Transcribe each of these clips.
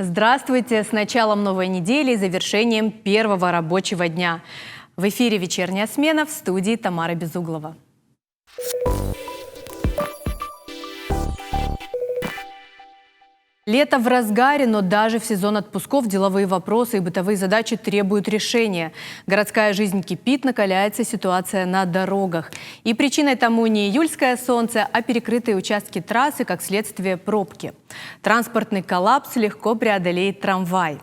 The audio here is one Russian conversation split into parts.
Здравствуйте! С началом новой недели и завершением первого рабочего дня. В эфире «Вечерняя смена», в студии Тамара Безуглова. Лето в разгаре, но даже в сезон отпусков деловые вопросы и бытовые задачи требуют решения. Городская жизнь кипит, накаляется ситуация на дорогах. И причиной тому не июльское солнце, а перекрытые участки трассы, как следствие пробки. Транспортный коллапс легко преодолеет трамвай.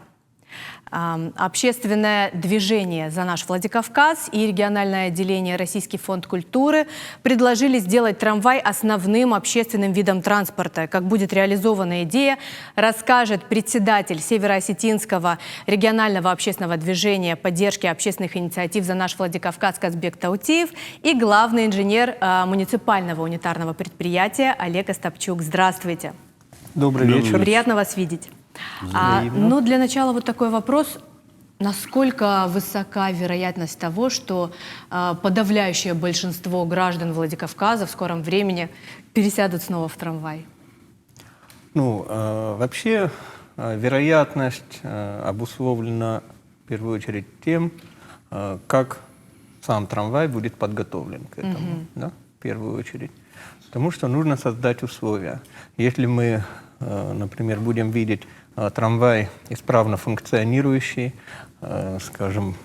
Общественное движение «За наш Владикавказ» и региональное отделение «Российский фонд культуры» предложили сделать трамвай основным общественным видом транспорта. Как будет реализована идея, расскажет председатель Северо-Осетинского регионального общественного движения поддержки общественных инициатив «За наш Владикавказ» Казбек Таутиев и главный инженер муниципального унитарного предприятия Олег Остапчук. Здравствуйте. Добрый вечер. Приятно вас видеть. Ну, для начала вот такой вопрос. Насколько высока вероятность того, что подавляющее большинство граждан Владикавказа в скором времени пересядут снова в трамвай? Ну, вообще вероятность обусловлена в первую очередь тем, как сам трамвай будет подготовлен к этому, да, в первую очередь. Потому что нужно создать условия. Если мы, например, будем видеть трамвай исправно функционирующий, скажем,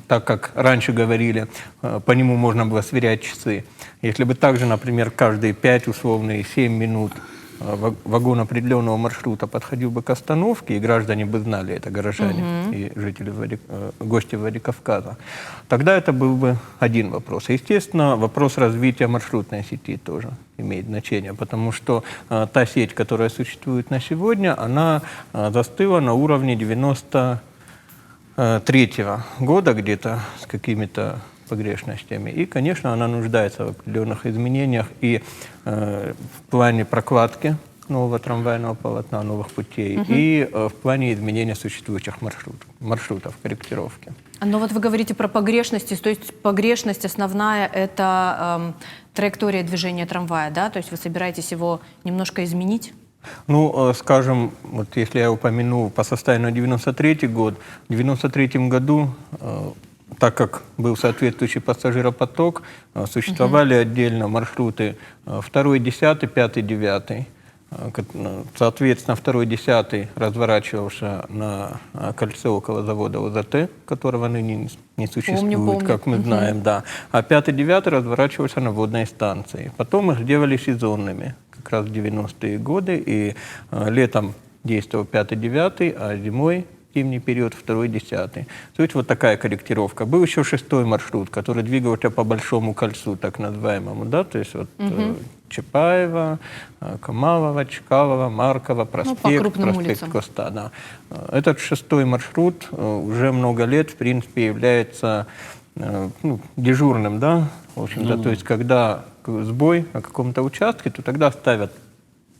так как раньше говорили, по нему можно было сверять часы. Если бы также, например, каждые 5 условные 7 минут вагон определенного маршрута подходил бы к остановке, и граждане бы знали это, горожане и жители, гости Владикавказа, тогда это был бы один вопрос. Естественно, вопрос развития маршрутной сети тоже имеет значение, потому что та сеть, которая существует на сегодня, она застыла на уровне 93-го года где-то с какими-то погрешностями. И, конечно, она нуждается в определенных изменениях и в плане прокладки нового трамвайного полотна, новых путей, и в плане изменения существующих маршрутов, корректировки. Но вот вы говорите про погрешности, то есть погрешность основная – это траектория движения трамвая, да? То есть вы собираетесь его немножко изменить? Ну, скажем, вот если я упомяну по состоянию на 93-й год, в 93-м году, так как был соответствующий пассажиропоток, существовали отдельно маршруты 2-й, 10-й, 5-й, 9-й. Соответственно, 2-й, 10-й разворачивался на кольце около завода ОЗТ, которого ныне не существует, помню. Как мы знаем, да. А 5-й, 9-й разворачивался на водной станции. Потом их сделали сезонными, как раз в 90-е годы, и летом действовал 5-й, 9-й, а зимой зимний период 2-й, 10-й. То есть вот такая корректировка. Был еще 6-й маршрут, который двигался по Большому кольцу, так называемому, да, то есть вот Чапаева, Камалова, Чкалова, Маркова, проспект улицам. Коста. Да. Этот 6-й маршрут уже много лет, в принципе, является дежурным, да, в общем-то, то есть когда сбой на каком-то участке, то тогда ставят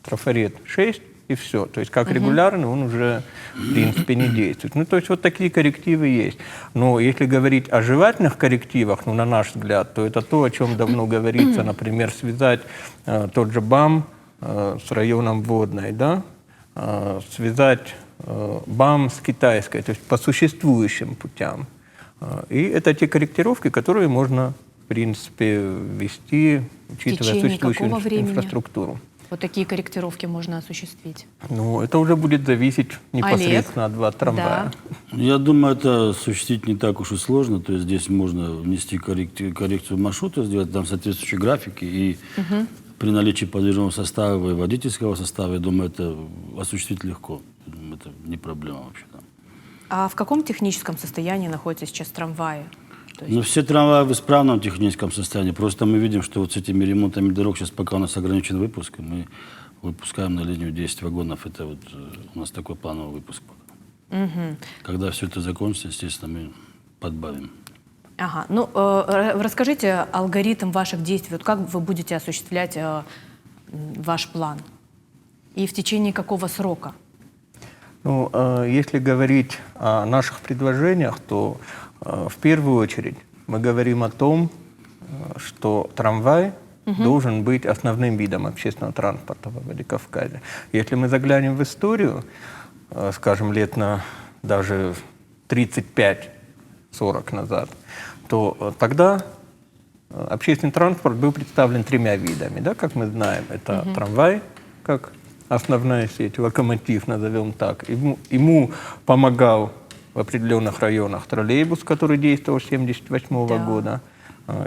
трафарет 6, и все. То есть как регулярный он уже, в принципе, не действует. Ну, то есть вот такие коррективы есть. Но если говорить о желательных коррективах, ну, на наш взгляд, то это то, о чем давно говорится, например, связать тот же БАМ с районом Водной, да, связать БАМ с Китайской, то есть по существующим путям. И это те корректировки, которые можно, в принципе, ввести, учитывая существующую инфраструктуру. Вот такие корректировки можно осуществить? Ну, это уже будет зависеть непосредственно от трамвая. Да. Я думаю, это осуществить не так уж и сложно. То есть здесь можно внести коррекцию маршрута, сделать там соответствующие графики. И при наличии подвижного состава и водительского состава, я думаю, это осуществить легко. Это не проблема вообще. А в каком техническом состоянии находятся сейчас трамваи? Ну, все трамваи в исправном техническом состоянии. Просто мы видим, что вот с этими ремонтами дорог сейчас пока у нас ограничен выпуск. Мы выпускаем на линию 10 вагонов. Это вот у нас такой плановый выпуск пока. Когда все это закончится, естественно, мы подбавим. Ага. Ну, расскажите алгоритм ваших действий. Вот как вы будете осуществлять ваш план? И в течение какого срока? Ну, если говорить о наших предложениях, то в первую очередь мы говорим о том, что трамвай должен быть основным видом общественного транспорта во Владикавказе. Если мы заглянем в историю, скажем, лет на даже 35-40 назад, то тогда общественный транспорт был представлен тремя видами, да, как мы знаем. Это трамвай, как основная сеть, локомотив, назовем так. Ему помогал в определенных районах троллейбус, который действовал с 1978 года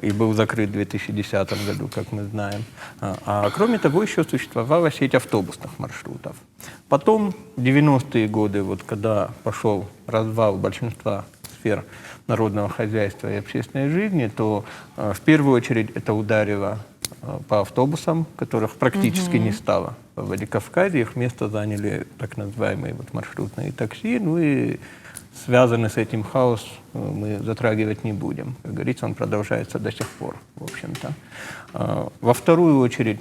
и был закрыт в 2010 году, как мы знаем. А кроме того, еще существовала сеть автобусных маршрутов. Потом, в 90-е годы, вот, когда пошел развал большинства сфер народного хозяйства и общественной жизни, то в первую очередь это ударило по автобусам, которых практически не стало в Владикавказе. Их место заняли так называемые вот маршрутные такси. Ну и связанный с этим хаос мы затрагивать не будем. Как говорится, он продолжается до сих пор, в общем-то. Во вторую очередь,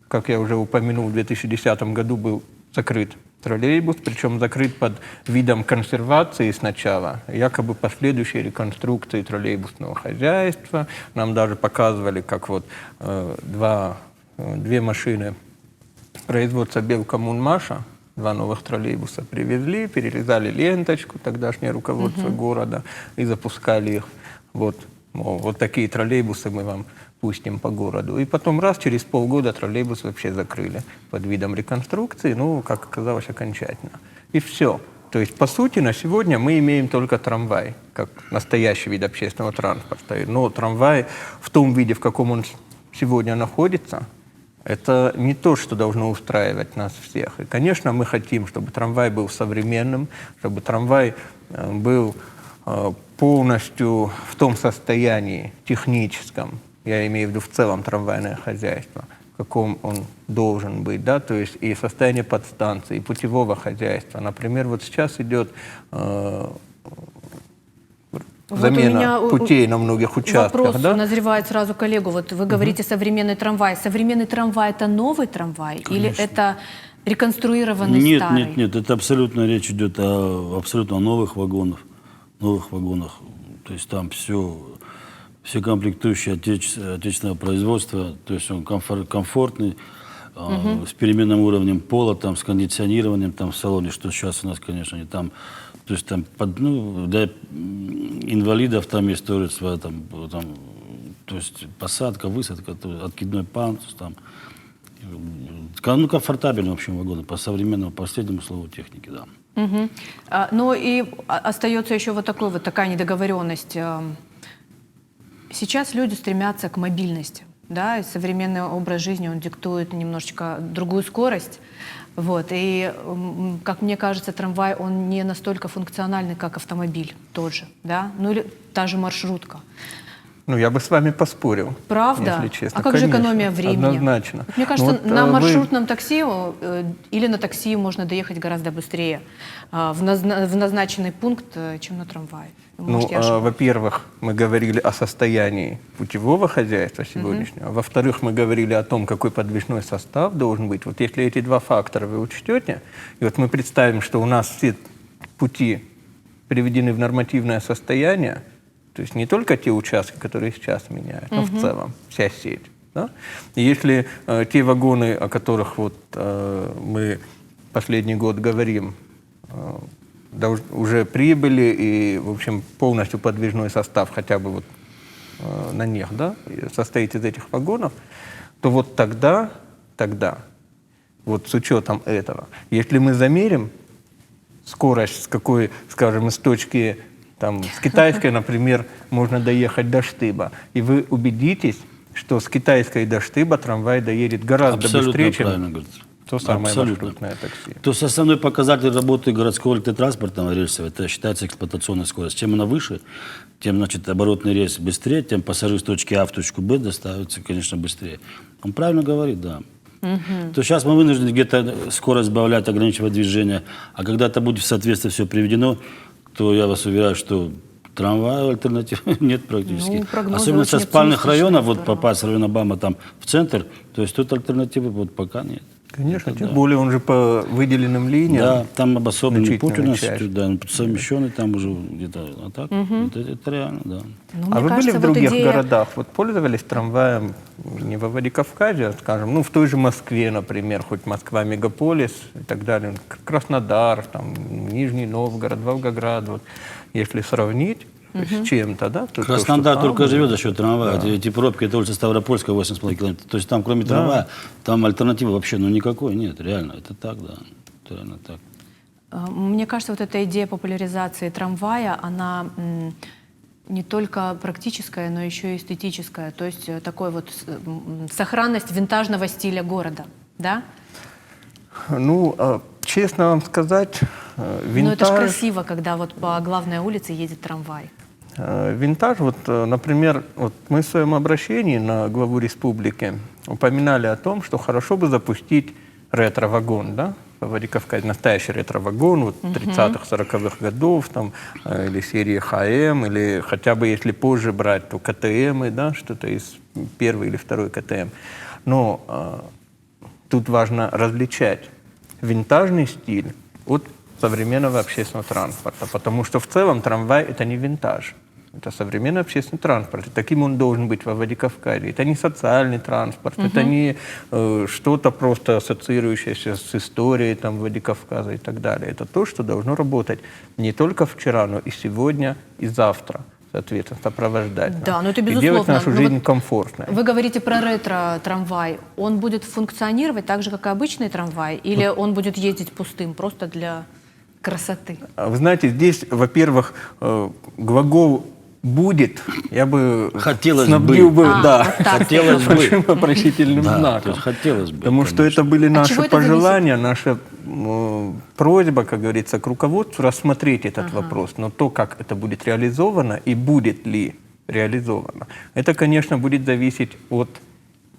как я уже упомянул, в 2010 году был закрыт троллейбус, причем закрыт под видом консервации сначала, якобы последующей реконструкции троллейбусного хозяйства. Нам даже показывали, как вот две машины производства Белкоммунмаша, 2 новых троллейбуса привезли, перерезали ленточку, тогдашнее руководство города, и запускали их. Вот, мол, вот такие троллейбусы мы вам пустим по городу. И потом раз, через полгода троллейбус вообще закрыли под видом реконструкции, ну, как оказалось, окончательно. И все. То есть, по сути, на сегодня мы имеем только трамвай, как настоящий вид общественного транспорта. Но трамвай в том виде, в каком он сегодня находится, это не то, что должно устраивать нас всех. И, конечно, мы хотим, чтобы трамвай был современным, чтобы трамвай был полностью в том состоянии техническом, я имею в виду в целом трамвайное хозяйство, в каком он должен быть, да, то есть и состояние подстанции, и путевого хозяйства. Например, вот сейчас идет замена путей на многих участках. Вопрос да? назревает сразу коллегу. Вот вы говорите современный трамвай. Современный трамвай — это новый трамвай? Конечно. Или это реконструированный старый? Нет. Это абсолютно речь идет о абсолютно новых вагонах. То есть там все комплектующие отечественного производства. То есть он комфортный, с переменным уровнем пола, там, с кондиционированием там, в салоне, что сейчас у нас, конечно, не там. То есть там для инвалидов там есть тоже своя, там, то есть посадка, высадка, откидной пандус, там. Ну, комфортабельный, в общем, вагоны, по современному, последнему слову техники, да. Угу. Но и остается еще вот такая недоговоренность. Сейчас люди стремятся к мобильности, да, и современный образ жизни, он диктует немножечко другую скорость. Вот. И, как мне кажется, трамвай, он не настолько функциональный, как автомобиль тот же, да? Ну или та же маршрутка. Ну, я бы с вами поспорил. Правда? Если честно. А как же экономия времени? Однозначно. Мне кажется, на маршрутном такси или на такси можно доехать гораздо быстрее в назначенный пункт, чем на трамвае. Ну, во-первых, мы говорили о состоянии путевого хозяйства сегодняшнего. Во-вторых, мы говорили о том, какой подвижной состав должен быть. Вот если эти два фактора вы учтете, и вот мы представим, что у нас все пути приведены в нормативное состояние, то есть не только те участки, которые сейчас меняют, но в целом вся сеть. Да? И если те вагоны, о которых вот, мы последний год говорим, уже прибыли и, в общем, полностью подвижной состав хотя бы вот на них, да, состоит из этих вагонов, то вот тогда, вот с учетом этого, если мы замерим скорость, с какой, скажем, из точки, там, с китайской, например, можно доехать до Штыба, и вы убедитесь, что с китайской до Штыба трамвай доедет гораздо быстрее, чем то самое маршрутное такси. То есть основной показатель работы городского электротранспортного рельса, это считается эксплуатационная скорость. Чем она выше, тем, значит, оборотный рельс быстрее, тем пассажир с точки А в точку Б доставится, конечно, быстрее. Он правильно говорит, да. То сейчас мы вынуждены где-то скорость сбавлять, ограничивать движение, а когда это будет в соответствии все приведено, то я вас уверяю, что трамвая альтернатив нет практически. Ну, особенно со спальных районов, вот попасть с района Бама там в центр, то есть тут альтернативы вот пока нет. Конечно, тем более он же по выделенным линиям. Да, там обособленный путь у значительная нас, часть. да, совмещенный там уже где-то. А так, это реально, да. Ну, А мне вы были кажется, в вот других идея- городах? Вот пользовались трамваем не во Владикавказе, а, скажем, ну, в той же Москве, например, хоть Москва мегаполис и так далее, Краснодар, там, Нижний Новгород, Волгоград, вот, если сравнить с чем-то, да? то, Краснодар что там, только живет за счет трамвая. Эти пробки, это улица Ставропольская, 8,5 километров. То есть там, кроме трамвая, там альтернативы вообще ну никакой нет. Реально, это так, да. Это реально так. Мне кажется, вот эта идея популяризации трамвая, она не только практическая, но еще и эстетическая. То есть такой вот сохранность винтажного стиля города, да? Ну, честно вам сказать, Ну это же винтаж... красиво, когда вот по главной улице едет трамвай. Винтаж, вот, например, вот мы в своем обращении на главу республики упоминали о том, что хорошо бы запустить ретро-вагон, да, в Владикавказе, настоящий ретро-вагон, вот 30-х, 40-х годов, там, или серии ХМ, или хотя бы, если позже брать, то КТМ, да, что-то из первой или второй КТМ. Но тут важно различать винтажный стиль от современного общественного транспорта, потому что в целом трамвай – это не винтаж. Это современный общественный транспорт. И таким он должен быть во Владикавказе. Это не социальный транспорт, это не что-то просто ассоциирующееся с историей там, Владикавказа и так далее. Это то, что должно работать не только вчера, но и сегодня, и завтра. Соответственно, сопровождать. Да, но это И безусловно. делать нашу Но жизнь вот комфортной. Вы говорите про ретро-трамвай. Он будет функционировать так же, как и обычный трамвай? Или он будет ездить пустым, просто для красоты? Вы знаете, здесь, во-первых, глагол «будет» я бы Хотелось снабдил бы. да, вот так. Хотелось бы. большим вопросительным Да, то знаком. есть хотелось бы, Потому что конечно. это были наши чего это пожелания, наша просьба, как говорится, к руководству рассмотреть этот вопрос. Но то, как это будет реализовано и будет ли реализовано, это, конечно, будет зависеть от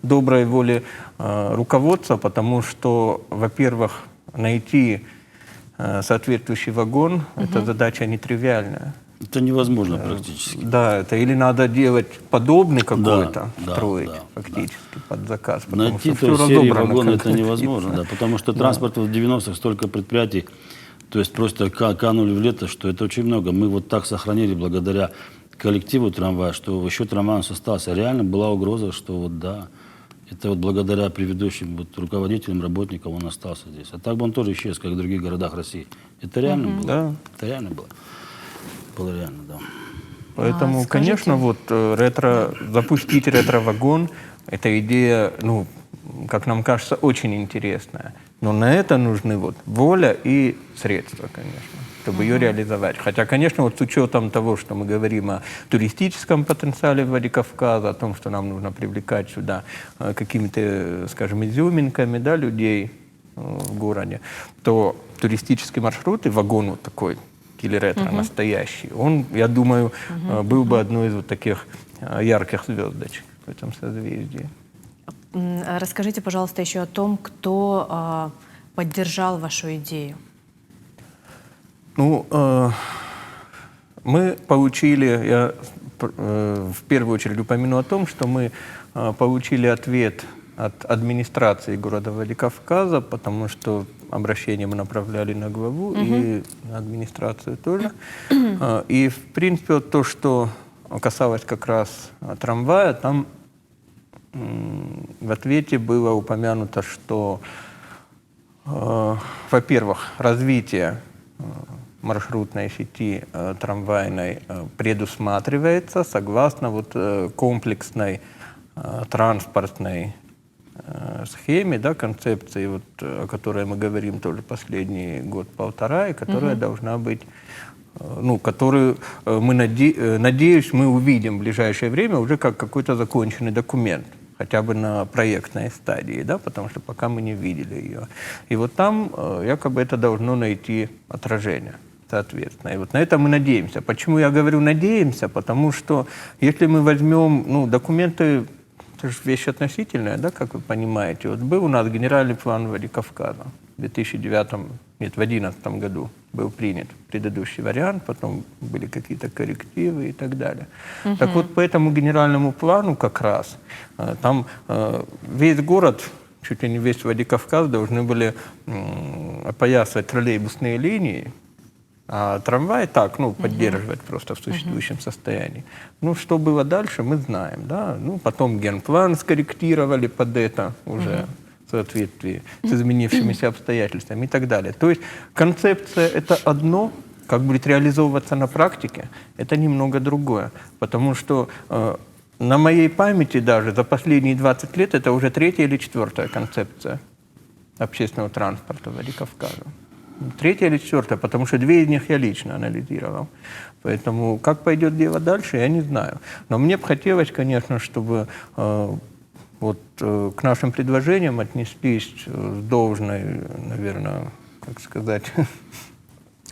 доброй воли руководства, потому что, во-первых, найти соответствующий вагон – это задача нетривиальная. Это невозможно практически. Да, это или надо делать подобный какой-то, да, строить да, фактически под заказ. потому Найти что той всё серии разобрано, вагона как это невозможно, да, потому что транспорт в 90-х столько предприятий, то есть просто канули в лето, что это очень много. Мы вот так сохранили благодаря коллективу трамвая, что еще трамвай у нас остался. Реально была угроза, что вот да, это вот благодаря предыдущим вот руководителям, работникам он остался здесь. А так бы он тоже исчез, как в других городах России. Это реально было. Да. Это реально было. Было реально, да. Поэтому, скажите- конечно, вот запустить ретро-вагон – это идея, ну, как нам кажется, очень интересная. Но на это нужны вот воля и средства, конечно, чтобы ее реализовать. Хотя, конечно, вот с учетом того, что мы говорим о туристическом потенциале Владикавказа, о том, что нам нужно привлекать сюда какими-то, скажем, изюминками, да, людей в городе, то туристические маршруты, вагон вот такой, или ретро настоящий, он, я думаю, был бы одной из вот таких ярких звездочек в этом созвездии. Расскажите, пожалуйста, еще о том, кто поддержал вашу идею. Ну, мы получили, я в первую очередь упомяну о том, что мы получили ответ от администрации города Владикавказа, потому что обращение мы направляли на главу и на администрацию тоже. И, в принципе, вот то, что касалось как раз трамвая, там в ответе было упомянуто, что, во-первых, развитие маршрутной сети трамвайной предусматривается согласно вот комплексной транспортной схеме, да, концепции, вот, о которой мы говорим тоже последний год-полтора, и которая должна быть, ну, которую мы, надеюсь, мы увидим в ближайшее время уже как какой-то законченный документ, хотя бы на проектной стадии, да, потому что пока мы не видели ее. И вот там якобы это должно найти отражение, соответственно. И вот на это мы надеемся. Почему я говорю «надеемся»? Потому что если мы возьмем, ну, документы, это же вещь относительная, да, как вы понимаете. Вот был у нас генеральный план Владикавказа в 2009, нет, в 2011 году был принят предыдущий вариант, потом были какие-то коррективы и так далее. Так вот, по этому генеральному плану как раз, там весь город чуть ли не весь Владикавказ должны были опоясывать троллейбусные линии, а трамвай так, поддерживать просто в существующем состоянии. Ну, что было дальше, мы знаем, да. Ну, потом генплан скорректировали под это уже в соответствии с изменившимися обстоятельствами и так далее. То есть концепция – это одно, как будет реализовываться на практике, это немного другое. Потому что на моей памяти даже за последние 20 лет это уже 3-я или 4-я концепция общественного транспорта Владикавказа. 3-я или 4-я, потому что 2 из них я лично анализировал. Поэтому как пойдет дело дальше, я не знаю. Но мне бы хотелось, конечно, чтобы к нашим предложениям отнеслись с должной, наверное, как сказать,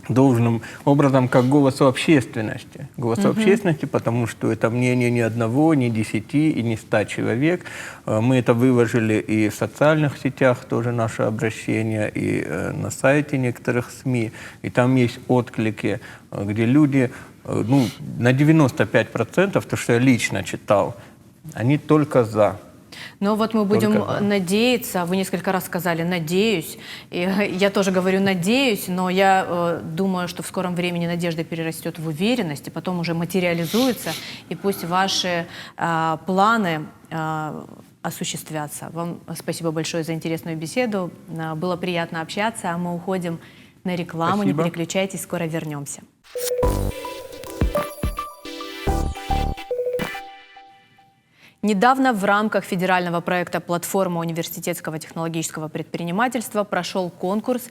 должным образом как голосу общественности. Голосу общественности, потому что это мнение ни одного, ни 10 и ни 100 человек. Мы это выложили и в социальных сетях, тоже наше обращение, и на сайте некоторых СМИ. И там есть отклики, где люди, на 95%, то, что я лично читал, они только за. Но вот мы будем надеяться, вы несколько раз сказали «надеюсь», и я тоже говорю «надеюсь», но я думаю, что в скором времени надежда перерастет в уверенность, и потом уже материализуется, и пусть ваши планы осуществятся. Вам спасибо большое за интересную беседу, было приятно общаться, а мы уходим на рекламу, Спасибо. Не переключайтесь, скоро вернемся. Недавно в рамках федерального проекта «Платформа университетского технологического предпринимательства» прошел конкурс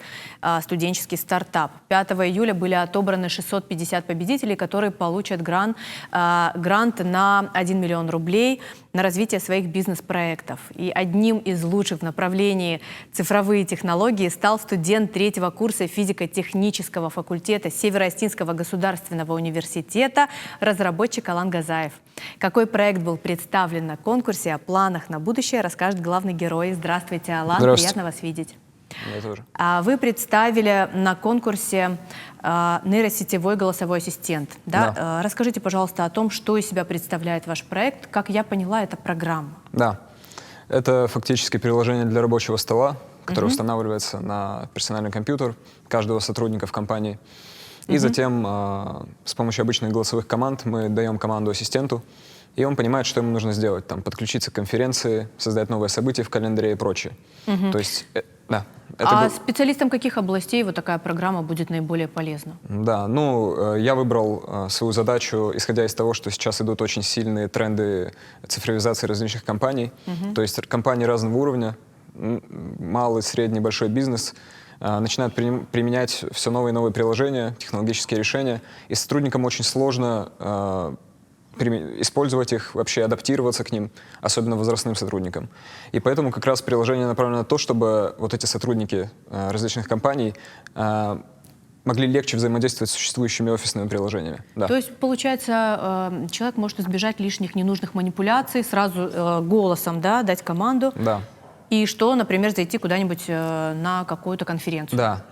«Студенческий стартап». 5 июля были отобраны 650 победителей, которые получат грант на 1 миллион рублей на развитие своих бизнес-проектов. И одним из лучших в направлении цифровые технологии стал студент 3-го курса физико-технического факультета Северо-Остинского государственного университета, разработчик Алан Газаев. Какой проект был представлен на конкурсе, о планах на будущее расскажет главный герой. Здравствуйте, Алан, приятно вас видеть. Я тоже. Вы представили на конкурсе нейросетевой голосовой ассистент. Да? Расскажите, пожалуйста, о том, что из себя представляет ваш проект. Как я поняла, это программа. Да, это фактически приложение для рабочего стола, которое устанавливается на персональный компьютер каждого сотрудника в компании. И затем с помощью обычных голосовых команд мы даем команду ассистенту, и он понимает, что ему нужно сделать. Там, подключиться к конференции, создать новые события в календаре и прочее. То есть, да. Специалистам каких областей вот такая программа будет наиболее полезна? Да, я выбрал свою задачу, исходя из того, что сейчас идут очень сильные тренды цифровизации различных компаний. То есть компании разного уровня, малый, средний, большой бизнес, начинают применять все новые и новые приложения, технологические решения, и сотрудникам очень сложно использовать их, вообще адаптироваться к ним, особенно возрастным сотрудникам. И поэтому как раз приложение направлено на то, чтобы вот эти сотрудники различных компаний могли легче взаимодействовать с существующими офисными приложениями. Да. То есть, получается, человек может избежать лишних ненужных манипуляций, сразу голосом дать команду. Да. И что, например, зайти куда-нибудь на какую-то конференцию. Да,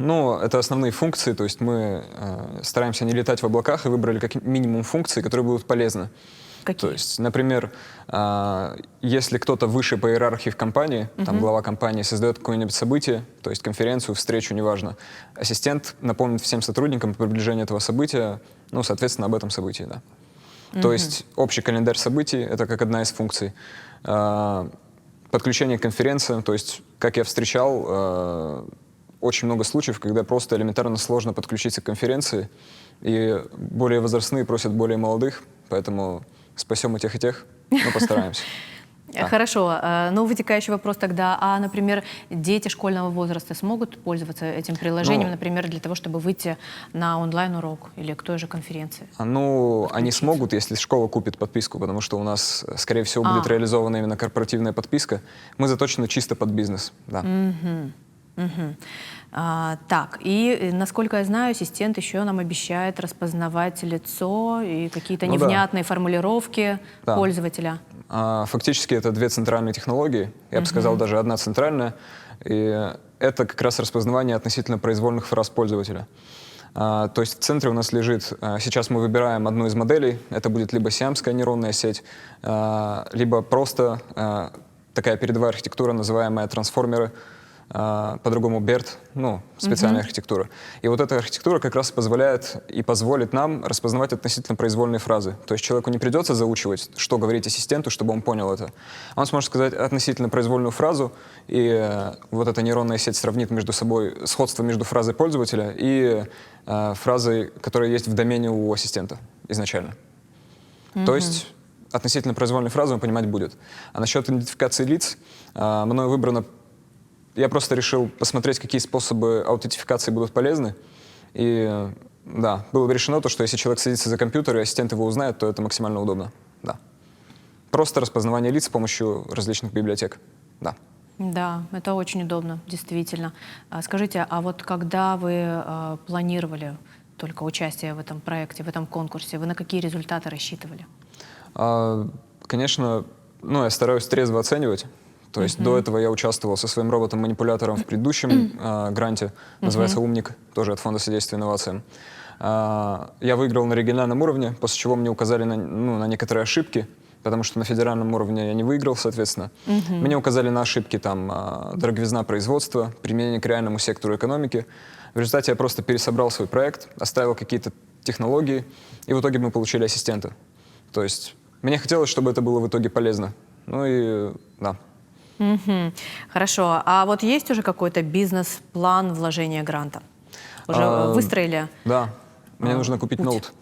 это основные функции, то есть мы стараемся не летать в облаках и выбрали как минимум функции, которые будут полезны. Какие? То есть, например, если кто-то выше по иерархии в компании, там глава компании создает какое-нибудь событие, то есть конференцию, встречу, неважно, ассистент напомнит всем сотрудникам по приближению этого события, соответственно, об этом событии, да. То есть общий календарь событий — это как одна из функций. Подключение к конференциям, то есть, как я встречал, очень много случаев, когда просто элементарно сложно подключиться к конференции, и более возрастные просят более молодых, поэтому спасем и тех, постараемся. Хорошо, вытекающий вопрос тогда, например, дети школьного возраста смогут пользоваться этим приложением, например, для того, чтобы выйти на онлайн-урок или к той же конференции? Они смогут, если школа купит подписку, потому что у нас, скорее всего, будет реализована именно корпоративная подписка. Мы заточены чисто под бизнес. Да. Так, и насколько я знаю, ассистент еще нам обещает распознавать лицо и какие-то невнятные формулировки пользователя. Фактически это 2 центральные технологии, я бы сказал, даже одна центральная, и это как раз распознавание относительно произвольных фраз пользователя. То есть в центре у нас лежит, сейчас мы выбираем одну из моделей, это будет либо сиамская нейронная сеть, либо просто такая передовая архитектура, называемая трансформеры, по-другому BERT, ну, специальная архитектура. И вот эта архитектура как раз позволяет и позволит нам распознавать относительно произвольные фразы. То есть человеку не придется заучивать, что говорить ассистенту, чтобы он понял это. Он сможет сказать относительно произвольную фразу, и вот эта нейронная сеть сравнит между собой сходство между фразой пользователя и фразой, которая есть в домене у ассистента изначально. То есть относительно произвольной фразы он понимать будет. А насчет идентификации лиц, мною выбрано. Я просто решил посмотреть, какие способы аутентификации будут полезны. И да, было решено то, что если человек садится за компьютер и ассистент его узнает, то это максимально удобно. Да. Просто распознавание лиц с помощью различных библиотек. Да. Да, это очень удобно, действительно. Скажите, а вот когда вы планировали только участие в этом проекте, в этом конкурсе, вы на какие результаты рассчитывали? Конечно, я стараюсь трезво оценивать. То есть до этого я участвовал со своим роботом-манипулятором в предыдущем гранте, называется «Умник», тоже от Фонда содействия инновациям. Я выиграл на региональном уровне, после чего мне указали на некоторые ошибки, потому что на федеральном уровне я не выиграл, соответственно. Мне указали на ошибки, дороговизна производства, применение к реальному сектору экономики. В результате я просто пересобрал свой проект, оставил какие-то технологии, и в итоге мы получили ассистента. То есть мне хотелось, чтобы это было в итоге полезно. Ну и да. Хорошо. А вот есть уже какой-то бизнес-план вложения гранта? Уже выстроили? Да. Мне нужно купить ноут.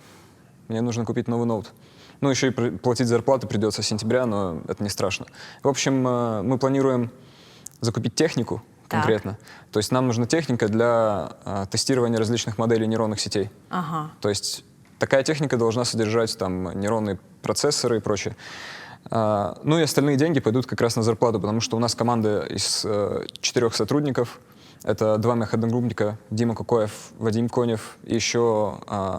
Мне нужно купить новый ноут. Ну, еще и платить зарплату придется с сентября, но это не страшно. В общем, мы планируем закупить технику конкретно. То есть нам нужна техника для тестирования различных моделей нейронных сетей. Ага. То есть такая техника должна содержать нейронные процессоры и прочее. Ну и остальные деньги пойдут как раз на зарплату, потому что у нас команда из 4 сотрудников. Это 2 моих одногруппника: Дима Кокоев, Вадим Конев и еще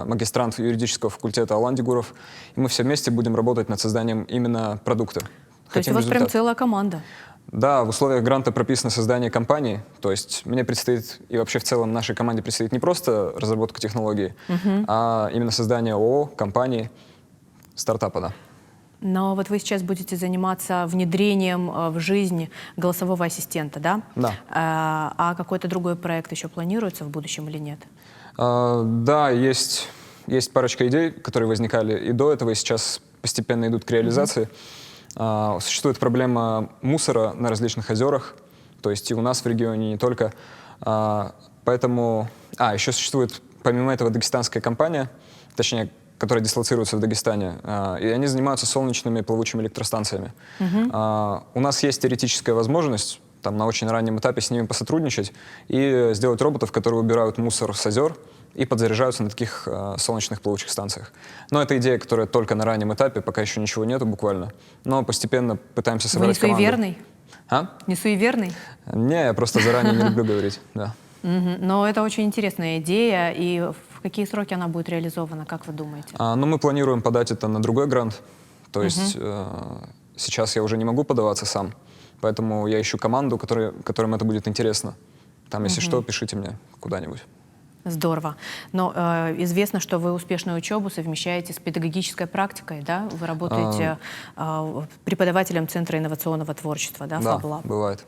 магистрант юридического факультета Алан Дегуров. И мы все вместе будем работать над созданием именно продукта. То есть у вас прям целая команда? Да, в условиях гранта прописано создание компании. То есть мне предстоит, и вообще в целом нашей команде предстоит не просто разработка технологии, а именно создание ООО, компании, стартапа, да. Но вот вы сейчас будете заниматься внедрением в жизнь голосового ассистента, да? Да. А какой-то другой проект еще планируется в будущем или нет? Да, есть парочка идей, которые возникали и до этого, и сейчас постепенно идут к реализации. Существует проблема мусора на различных озерах, то есть и у нас в регионе не только. Поэтому... еще существует помимо этого дагестанская компания, точнее, которые дислоцируются в Дагестане, и они занимаются солнечными плавучими электростанциями. У нас есть теоретическая возможность на очень раннем этапе с ними посотрудничать и сделать роботов, которые убирают мусор с озер и подзаряжаются на таких солнечных плавучих станциях. Но это идея, которая только на раннем этапе, пока еще ничего нету буквально, но постепенно пытаемся собрать команду. Вы не суеверный? Не суеверный? Не, я просто заранее не люблю говорить, да. Но это очень интересная идея, и в какие сроки она будет реализована, как вы думаете? Мы планируем подать это на другой грант, то есть сейчас я уже не могу подаваться сам, поэтому я ищу команду, которым это будет интересно. Если что, пишите мне куда-нибудь. Здорово. Но известно, что вы успешную учебу совмещаете с педагогической практикой, да? Вы работаете преподавателем Центра инновационного творчества, да, Да, FabLab? бывает.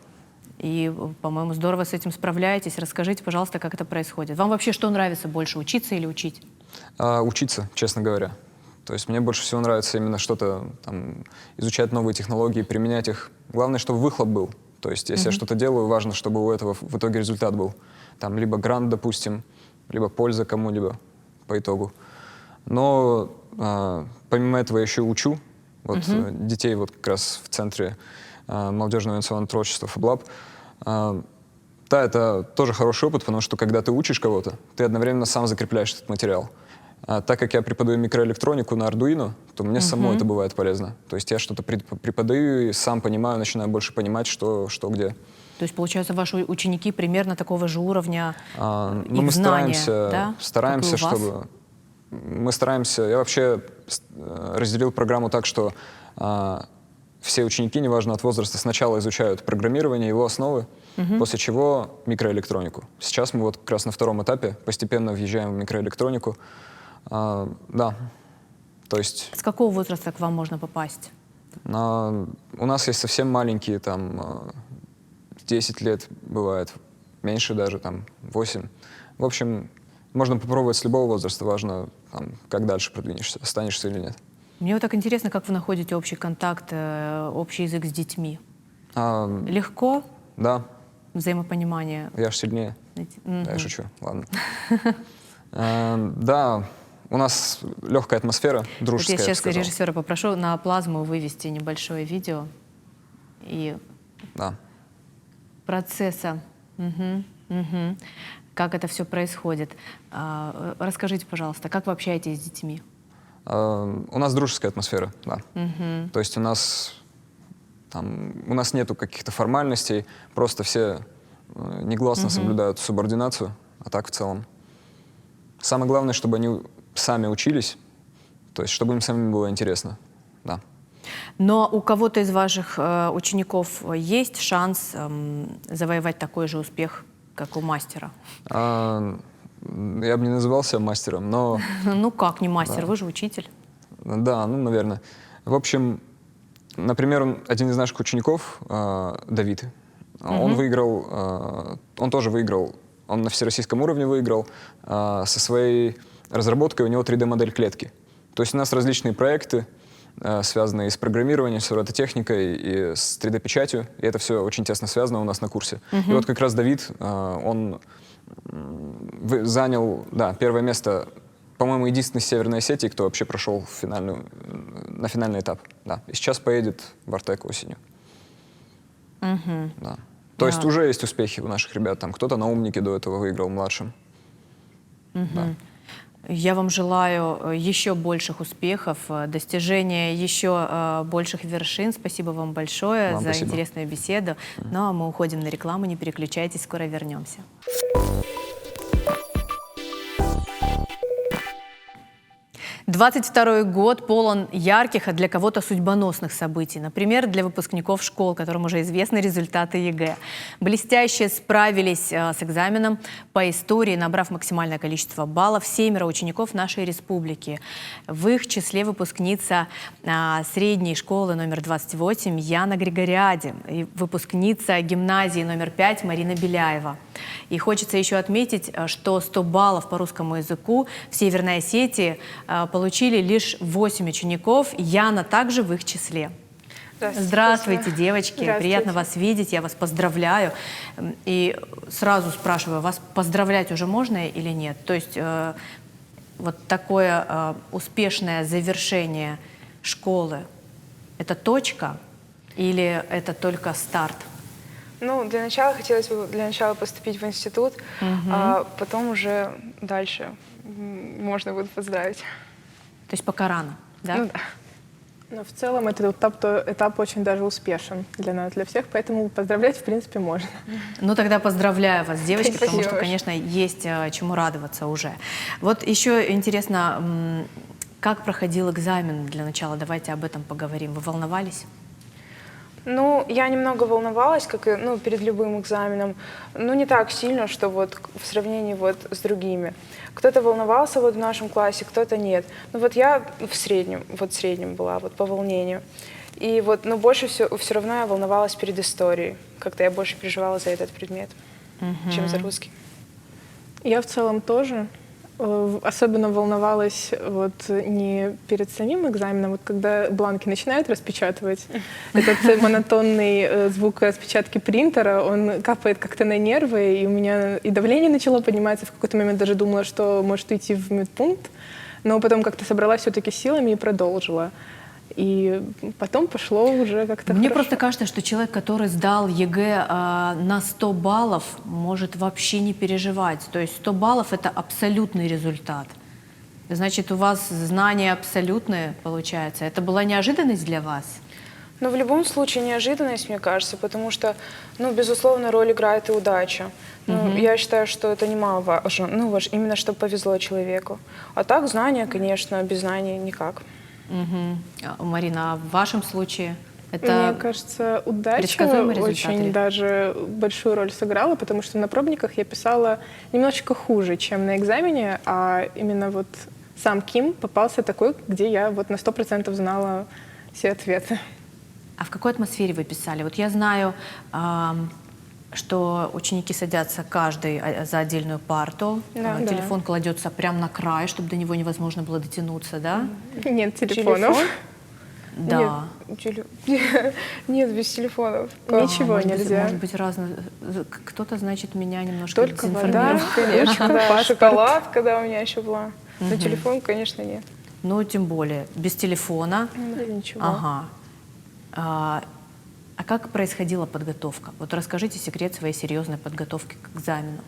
И, по-моему, здорово с этим справляетесь. Расскажите, пожалуйста, как это происходит. Вам вообще что нравится больше, учиться или учить? Учиться, честно говоря. То есть мне больше всего нравится именно что-то, изучать новые технологии, применять их. Главное, чтобы выхлоп был. То есть если я что-то делаю, важно, чтобы у этого в итоге результат был. Либо грант, допустим, либо польза кому-либо по итогу. Но помимо этого я еще учу детей как раз в Центре молодежного инновационного творчества FabLab. Да, это тоже хороший опыт, потому что когда ты учишь кого-то, ты одновременно сам закрепляешь этот материал. Так как я преподаю микроэлектронику на Arduino, то мне самому это бывает полезно. То есть я что-то преподаю и сам понимаю, начинаю больше понимать, что где. То есть, получается, ваши ученики примерно такого же уровня мы знания, стараемся, чтобы... Мы стараемся... Я вообще разделил программу так, что все ученики, неважно от возраста, сначала изучают программирование, его основы, после чего микроэлектронику. Сейчас мы как раз на 2-м этапе постепенно въезжаем в микроэлектронику. Да, то есть... С какого возраста к вам можно попасть У нас есть совсем маленькие, там, 10 лет бывает, меньше даже, там, 8. В общем, можно попробовать с любого возраста, важно, там, как дальше продвинешься, останешься или нет. Мне вот так интересно, как вы находите общий контакт, общий язык с детьми. Легко? Да, Взаимопонимание? я же сильнее. найти? Да, я шучу, ладно. Да, у нас легкая атмосфера, Вот я дружеская, я бы сейчас сказал. режиссера попрошу на плазму вывести небольшое видео и Да. процесса, как это все происходит. Расскажите, пожалуйста, как вы общаетесь с детьми? У нас дружеская атмосфера, да. То есть у нас нету каких-то формальностей, просто все негласно соблюдают субординацию, а так в целом. Самое главное, чтобы они сами учились, то есть чтобы им самим было интересно, да. Но у кого-то из ваших учеников есть шанс завоевать такой же успех, как у мастера? Я бы не называл себя мастером, но... Ну как не мастер, вы же учитель. Да, ну, наверное. В общем, например, один из наших учеников, Давид, он выиграл, он тоже выиграл, он на всероссийском уровне выиграл со своей разработкой, у него 3D-модель клетки. То есть у нас различные проекты, связанные с программированием, с робототехникой и с 3D-печатью, и это все очень тесно связано у нас на курсе. И вот как раз Давид, он занял, да, первое место, по-моему, единственный из Северной Осетии, кто вообще прошел на финальный этап. Да. И сейчас поедет в Артек осенью. Да. То есть уже есть успехи у наших ребят. Там кто-то на умнике до этого выиграл младшим. Да. Я вам желаю еще больших успехов, достижения еще больших вершин. Спасибо вам большое за интересную беседу. Ну а мы уходим на рекламу, не переключайтесь, скоро вернемся. 22-й год полон ярких, а для кого-то судьбоносных событий. Например, для выпускников школ, которым уже известны результаты ЕГЭ. Блестяще справились с экзаменом по истории, набрав максимальное количество баллов 7 учеников нашей республики. В их числе выпускница средней школы номер 28 Яна Григориади и выпускница гимназии номер 5 Марина Беляева. И хочется еще отметить, что 100 баллов по русскому языку в Северной Осетии получили лишь 8 учеников. Яна также в их числе. Здравствуйте, девочки. Здравствуйте. Приятно вас видеть. Я вас поздравляю. И сразу спрашиваю, вас поздравлять уже можно или нет? То есть вот такое успешное завершение школы – это точка или это только старт? Ну, для начала хотелось бы поступить в институт, а потом уже дальше можно будет поздравить. То есть пока рано, да? Ну да. Но в целом этот этап очень даже успешен для нас, для всех, поэтому поздравлять, в принципе, можно. Ну тогда поздравляю вас, девочки, потому Спасибо что, конечно, есть чему радоваться уже. Вот еще интересно, как проходил экзамен для начала? Давайте об этом поговорим. Вы волновались? Ну, я немного волновалась, как и перед любым экзаменом, но не так сильно, что вот в сравнении вот с другими. Кто-то волновался вот в нашем классе, кто-то нет. Ну вот я в среднем была вот по волнению. И вот, но больше все равно я волновалась перед историей. Как-то я больше переживала за этот предмет, чем за русский. Я в целом тоже. Особенно волновалась вот не перед самим экзаменом, вот когда бланки начинают распечатывать, этот монотонный звук распечатки принтера, он капает как-то на нервы, и у меня и давление начало подниматься, в какой-то момент даже думала, что может уйти в медпункт, но потом как-то собралась все-таки силами и продолжила. И потом пошло уже как-то Мне хорошо. просто кажется, что человек, который сдал ЕГЭ на 100 баллов, может вообще не переживать. То есть 100 баллов – это абсолютный результат. Значит, у вас знания абсолютные, получается. Это была неожиданность для вас? Но в любом случае неожиданность, мне кажется, потому что, безусловно, роль играет и удача. Я считаю, что это немаловажно, именно чтобы повезло человеку. А так знания, конечно, без знаний никак. Марина, а в вашем случае это Мне кажется, удача предсказуемый результат или? очень даже большую роль сыграла, потому что на пробниках я писала немножечко хуже, чем на экзамене, а именно вот сам КИМ попался такой, где я вот на 100% знала все ответы. А в какой атмосфере вы писали? Вот я знаю, что ученики садятся каждый за отдельную парту, Да. телефон кладется прямо на край, чтобы до него невозможно было дотянуться, да? Нет телефонов. Телефон? Да. Нет, без телефонов. Ничего Может быть, нельзя. может быть, разное. Кто-то, значит, меня немножко Только вода, дезинформировал. Конечно, да. Паспорт. Шоколадка, да, у меня еще была. Но телефон, конечно, нет. Ну, тем более, без телефона. Ничего. Ага. А как происходила подготовка? Вот расскажите секрет своей серьезной подготовки к экзамену.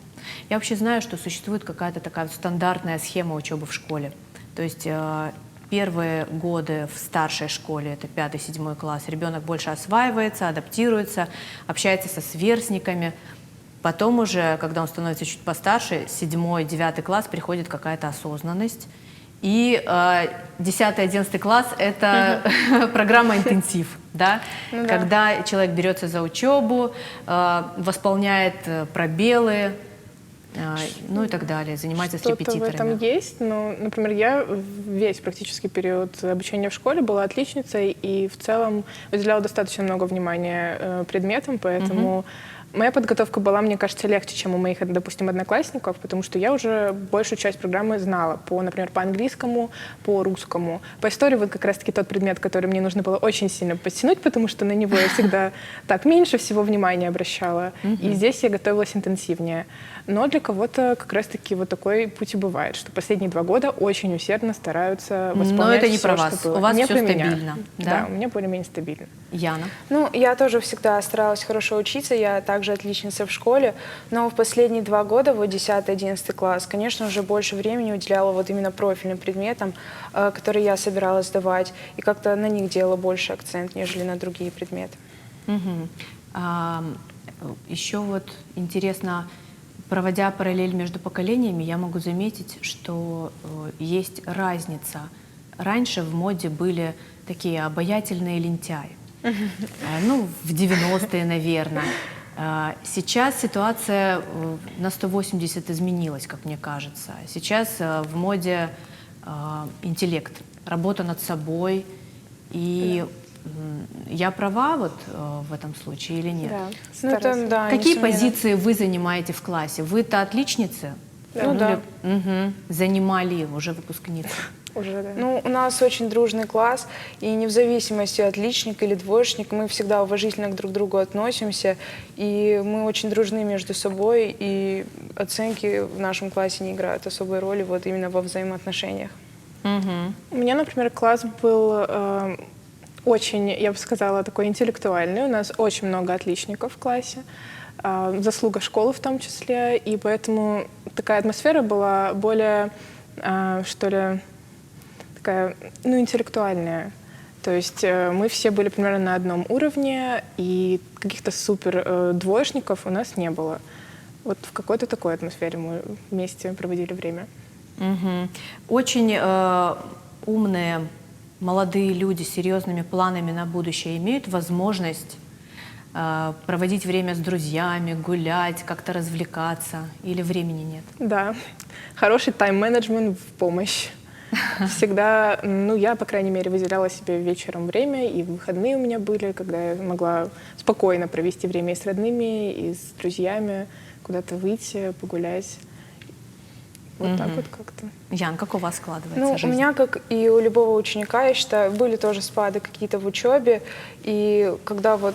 Я вообще знаю, что существует какая-то такая стандартная схема учебы в школе. То есть первые годы в старшей школе, это 5-7 класс, ребенок больше осваивается, адаптируется, общается со сверстниками. Потом уже, когда он становится чуть постарше, 7-9 класс, приходит какая-то осознанность. И 10-11 класс – это программа «Интенсив», да? Когда человек берется за учебу, восполняет пробелы, ну и так далее, занимается с Что-то в репетиторами. этом есть, но, например, я весь практически период обучения в школе была отличницей и в целом уделяла достаточно много внимания предметам, поэтому моя подготовка была, мне кажется, легче, чем у моих, допустим, одноклассников, потому что я уже большую часть программы знала, например, по английскому, по русскому. По истории вот как раз-таки тот предмет, который мне нужно было очень сильно подтянуть, потому что на него я всегда так меньше всего внимания обращала. И здесь я готовилась интенсивнее. Но для кого-то как раз-таки вот такой путь и бывает, что последние 2 года очень усердно стараются восполнять Но это не всё, про что вас. было. У вас Не все про меня. стабильно, да? Да, у меня более-менее стабильно. Яна? Ну, я тоже всегда старалась хорошо учиться, я также отличница в школе, но в последние 2 года, вот 10-11 класс, конечно, уже больше времени уделяла вот именно профильным предметам, которые я собиралась сдавать, и как-то на них делала больше акцент, нежели на другие предметы. Еще вот интересно, проводя параллель между поколениями, я могу заметить, что есть разница. Раньше в моде были такие обаятельные лентяи. Ну, в 90-е, наверное. Сейчас ситуация на 180 изменилась, как мне кажется. Сейчас в моде интеллект, работа над собой. И я права вот в этом случае или нет? Да, Ну, это, стараюсь. да, Какие несомненно. позиции вы занимаете в классе? Вы-то отличницы? Ну да. Занимали уже выпускницы. Уже, да. Ну, у нас очень дружный класс, и не в зависимости, отличник или двоечник, мы всегда уважительно друг к другу относимся, и мы очень дружны между собой, и оценки в нашем классе не играют особой роли вот именно во взаимоотношениях. У меня, например, класс был очень, я бы сказала, такой интеллектуальный. У нас очень много отличников в классе, заслуга школы в том числе, и поэтому такая атмосфера была более, что ли, такая, ну, интеллектуальная. То есть мы все были примерно на одном уровне, и каких-то супер двоечников у нас не было. Вот в какой-то такой атмосфере мы вместе проводили время. Очень умные молодые люди с серьезными планами на будущее имеют возможность проводить время с друзьями, гулять, как-то развлекаться, или времени нет? Да, хороший тайм-менеджмент в помощь. Всегда, ну, я, по крайней мере, выделяла себе вечером время, и выходные у меня были, когда я могла спокойно провести время и с родными, и с друзьями, куда-то выйти, погулять. Вот так вот как-то. Ян, как у вас складывается Ну, жизнь? у меня, как и у любого ученика, я считаю, были тоже спады какие-то в учебе, и когда вот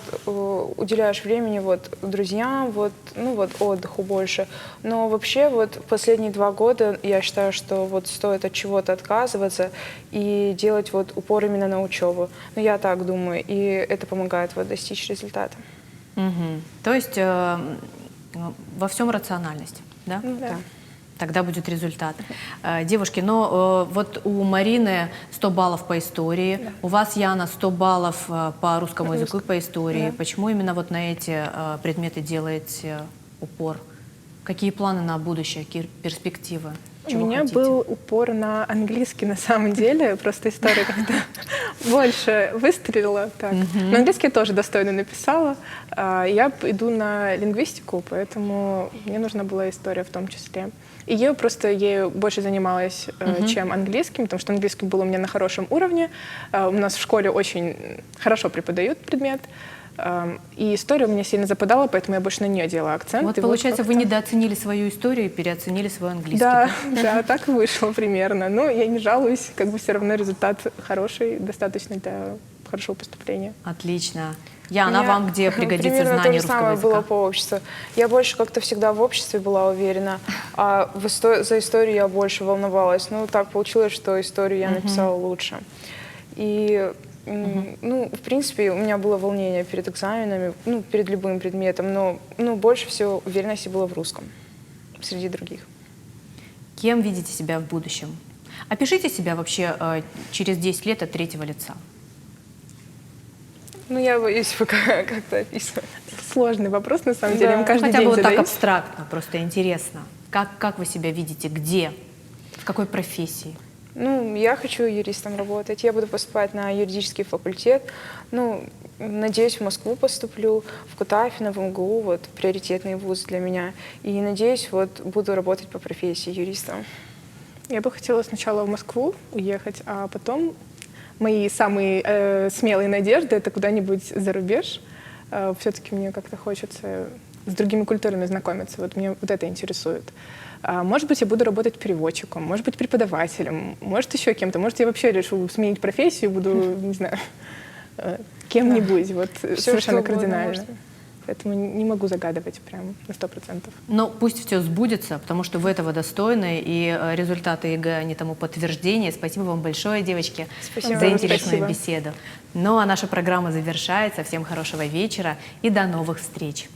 уделяешь времени вот друзьям, вот, ну вот отдыху больше, но вообще вот последние 2 года я считаю, что вот стоит от чего-то отказываться и делать вот упор именно на учебу. Ну, я так думаю, и это помогает вот достичь результата. То есть во всем рациональность, да? Да. Тогда будет результат. Девушки, но вот у Марины 100 баллов по истории, у вас, Яна, 100 баллов по русскому языку и по истории. Да. Почему именно вот на эти предметы делаете упор? Какие планы на будущее, какие перспективы? У Чего меня хотите? был упор на английский на самом деле, просто история как-то больше выстрелила. Так. На английский я тоже достойно написала. Я иду на лингвистику, поэтому мне нужна была история в том числе. И просто ею больше занималась, чем английским, потому что английский был у меня на хорошем уровне. У нас в школе очень хорошо преподают предмет. И история у меня сильно западала, поэтому я больше на нее делала акцент. Вот И получается, вы как-то- недооценили свою историю и переоценили свой английский. Да, да, так и вышло примерно. Но я не жалуюсь, как бы все равно результат хороший, достаточно для хорошего поступления. Отлично. Яна, У меня вам где пригодится примерно знание то же русского самое было языка? по обществу. Я больше как-то всегда в обществе была уверена, а за историю я больше волновалась. Ну, так получилось, что историю я написала лучше. И, ну, в принципе, у меня было волнение перед экзаменами, ну, перед любым предметом, но больше всего уверенности было в русском среди других. Кем видите себя в будущем? Опишите себя вообще через 10 лет от третьего лица. Ну, я боюсь пока как-то описывать. Сложный вопрос, на самом Да. деле, им каждый Хотя день бы вот так задают. абстрактно, просто интересно. Как вы себя видите? Где? В какой профессии? Ну, я хочу юристом работать. Я буду поступать на юридический факультет. Ну, надеюсь, в Москву поступлю, в Кутафино, в МГУ, вот, приоритетный вуз для меня. И надеюсь, вот, буду работать по профессии юриста. Я бы хотела сначала в Москву уехать, а потом мои самые смелые надежды — это куда-нибудь за рубеж. Все-таки мне как-то хочется с другими культурами знакомиться. Вот меня вот это интересует. Может быть, я буду работать переводчиком, может быть, преподавателем, может, еще кем-то. Может, я вообще решу сменить профессию и буду, не знаю, кем-нибудь. Вот совершенно что угодно кардинально. можно. Поэтому не могу загадывать прям на 100%. Но пусть все сбудется, потому что вы этого достойны, и результаты ЕГЭ, они тому подтверждение. Спасибо вам большое, девочки, Спасибо. за интересную Спасибо. беседу. Ну а наша программа завершается. Всем хорошего вечера и до новых встреч.